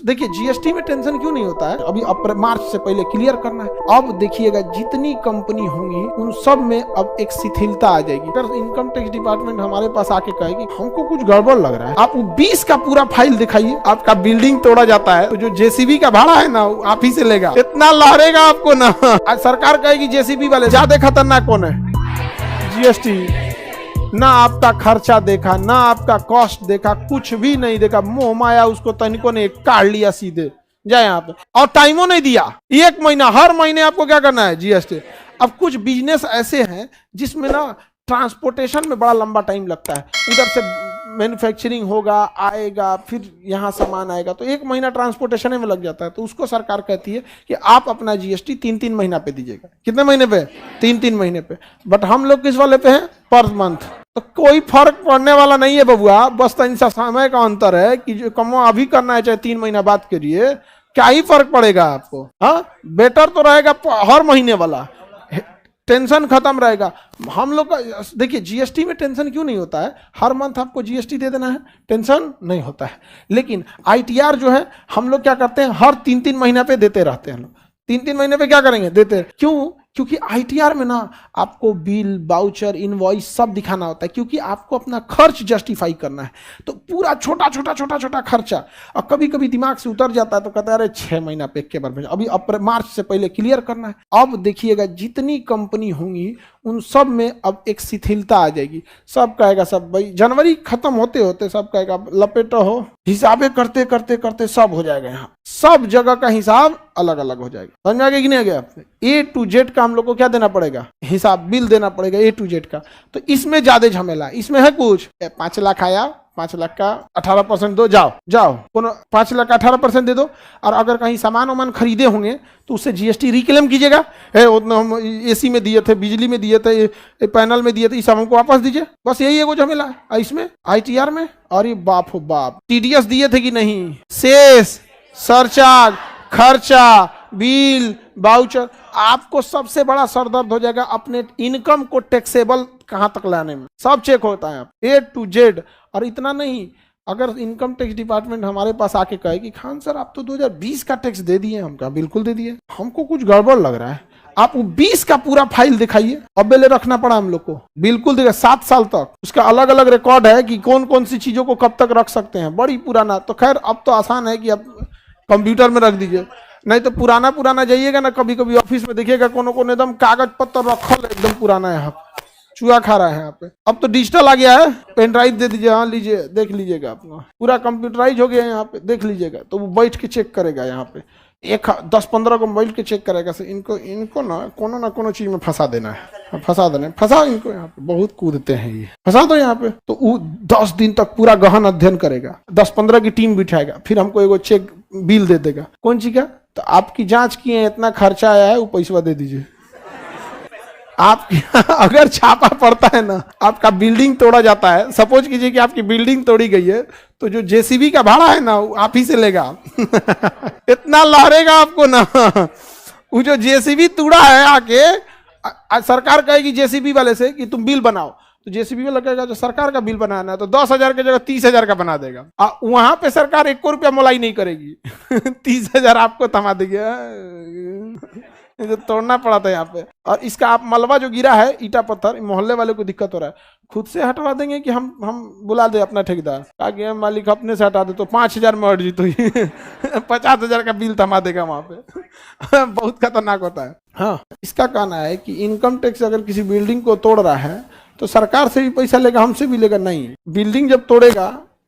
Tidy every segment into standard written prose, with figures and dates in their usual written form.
देखिए जीएसटी में टेंशन क्यों नहीं होता है, अभी मार्च से पहले क्लियर करना है। अब देखिएगा जितनी कंपनी होंगी उन सब में अब एक शिथिलता आ जाएगी। अगर इनकम टैक्स डिपार्टमेंट हमारे पास आके कहेगी हमको कुछ गड़बड़ लग रहा है, आप 20 का पूरा फाइल दिखाइए, आपका बिल्डिंग तोड़ा जाता है तो जो जेसीबी का भाड़ा है ना आप ही से लेगा, इतना लहरेगा आपको ना। आज सरकार कहेगी जेसीबी वाले ज्यादा खतरनाक कौन है, जीएसटी। ना आपका खर्चा देखा, ना आपका कॉस्ट देखा, कुछ भी नहीं देखा, मोह माया उसको तनिको ने काट लिया सीधे जाए यहाँ पे, और टाइमो नहीं दिया 1 महीना, हर महीने आपको क्या करना है जीएसटी। अब कुछ बिजनेस ऐसे हैं जिसमें ना ट्रांसपोर्टेशन में बड़ा लंबा टाइम लगता है, उधर से मैन्युफैक्चरिंग होगा, आएगा, फिर यहाँ सामान आएगा, तो 1 महीना ट्रांसपोर्टेशन में लग जाता है। तो उसको सरकार कहती है कि आप अपना जीएसटी 3-3 महीना पे दीजिएगा। कितने महीने पे? 3-3 महीने पे। बट हम लोग किस वाले पे हैं? Per month. तो कोई फर्क पड़ने वाला नहीं है बबुआ, बस तो इनसा समय का अंतर है कि जो कमो अभी करना है चाहे 3 महीना बाद करिए, क्या ही फर्क पड़ेगा आपको। हाँ, बेटर तो रहेगा हर महीने वाला, टेंशन खत्म रहेगा। हम लोग का देखिए जीएसटी में टेंशन क्यों नहीं होता है, हर मंथ आपको जीएसटी दे देना है, टेंशन नहीं होता है। लेकिन आईटीआर जो है हम लोग क्या करते हैं, हर 3-3 महीना पे देते रहते हैं। लोग 3-3 महीने पे क्या करेंगे, देते। क्यों? क्योंकि आईटीआर में ना आपको बिल, बाउचर, इनवॉइस सब दिखाना होता है, क्योंकि आपको अपना खर्च जस्टिफाई करना है। तो पूरा छोटा छोटा खर्चा, और कभी कभी दिमाग से उतर जाता है तो कहता है अरे 6 महीना पे एक बार भेजा, अभी मार्च से पहले क्लियर करना है। अब देखिएगा जितनी कंपनी होंगी उन सब में अब एक शिथिलता आ जाएगी। सब कहेगा, सब भाई जनवरी खत्म होते होते सब कहेगा लपेटो हो, हिसाबे करते करते करते सब हो जाएगा। यहाँ सब जगह का हिसाब अलग अलग हो जाएगा। समझ में आ गया कि नहीं आ गया? A to Z का हम लोग को क्या देना पड़ेगा, हिसाब, बिल देना पड़ेगा A to Z का। तो इसमें ज्यादा झमेला, इसमें है कुछ 5 लाख आया, 5 लाख का 18% दो, जाओ कोनो 5 लाख का 18% दे दो। और अगर कहीं सामान वामान खरीदे होंगे तो उससे जीएसटी रिक्लेम कीजिएगा, उतना हम एसी में दिए थे, बिजली में दिए थे, पैनल में दिए थे, इस सब हमको वापस दीजिए। बस यही एगो झमेला है इसमें आईटीआर में। अरे बाप हो बाप, टीडीएस दिए थे कि नहीं, शेष, सरचार्ज, खर्चा, बिल, बाउचर, आपको सबसे बड़ा सरदर्द हो जाएगा अपने इनकम को टैक्सेबल कहां तक लाने में। सब चेक होता है A to Z। और इतना नहीं, अगर इनकम टैक्स डिपार्टमेंट हमारे पास आके कहे कि खान सर आप तो 2020 का टैक्स दे दिए, हम कहा बिल्कुल दे दिए, हमको कुछ गड़बड़ लग रहा है, आप 20 का पूरा फाइल दिखाइए। अब बेले रखना पड़ा हम लोग को, बिल्कुल देखिए 7 साल तक उसका अलग अलग रिकॉर्ड है कि कौन कौन सी चीजों को कब तक रख सकते हैं, बड़ी पुराना। तो खैर अब तो आसान है कि अब कंप्यूटर में रख दीजिए, नहीं तो पुराना जाइएगा ना, कभी कभी ऑफिस में देखिएगा कोनो एकदम कागज पत्तर रखल एकदम पुराना है, यहाँ चूहा खा रहा है यहाँ पे। अब तो डिजिटल आ गया है, पेन ड्राइव दे दीजिए, हाँ लीजिए, देख लीजिएगा, अपना पूरा कंप्यूटराइज हो गया यहाँ पे, देख लीजिएगा। तो वो बैठ के चेक करेगा यहाँ पे, 10-15 को बैठ के चेक करेगा। से इनको ना कोनो चीज में फंसा देना है, फंसा इनको यहाँ पे, बहुत कूदते हैं ये, फंसा दो यहाँ पे। तो वो 10 दिन तक पूरा गहन अध्ययन करेगा, 10-15 की टीम बिठाएगा, फिर हमको एगो चेक बिल दे देगा। कौन सी का? तो आपकी जांच किए, इतना खर्चा आया है, वो पैसा दे दीजिए। आपकी अगर छापा पड़ता है ना, आपका बिल्डिंग तोड़ा जाता है, सपोज कीजिए कि आपकी बिल्डिंग तोड़ी गई है, तो जो जेसीबी का भाड़ा है ना वो आप ही से लेगा। इतना लहरेगा आपको ना। वो जो जेसीबी तोड़ा है आके, सरकार कहेगी जेसीबी वाले से कि तुम बिल बनाओ, तो जेसीबी वाला कहेगा जो सरकार का बिल बनाना है तो 10,000 की जगह 30,000 का बना देगा। वहां पे सरकार 1 रुपया मोलाई नहीं करेगी। 30,000 आपको थमा देगी। जो तोड़ना पड़ा था यहाँ पे। और इसका आप मलबा जो गिरा है, ईटा पत्थर, मोहल्ले वाले को दिक्कत हो रहा है, खुद से हटवा देंगे कि हम बुला दे अपना ठेकेदार, आगे मालिक अपने से हटा दे, तो 5,000 में अर्जी तो 50,000 का बिल थमा देगा वहां पे। बहुत खतरनाक होता है। हाँ, इसका कहना है कि इनकम टैक्स अगर किसी बिल्डिंग को तोड़ रहा है तो सरकार से भी पैसा लेगा, हमसे भी लेगा नहीं। बिल्डिंग जब तोड़ेगा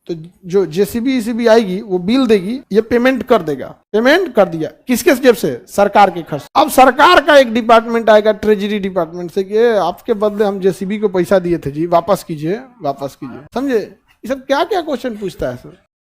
तो जो जेसीबी आएगी वो बिल देगी, ये पेमेंट कर देगा, पेमेंट कर दिया, किसके जेब से? सरकार के खर्च। अब सरकार का एक डिपार्टमेंट आएगा ट्रेजरी डिपार्टमेंट से कि आपके बदले हम जेसीबी को पैसा दिए थे जी, वापस कीजिए। समझे? ये सब क्या क्या क्वेश्चन पूछता है सर।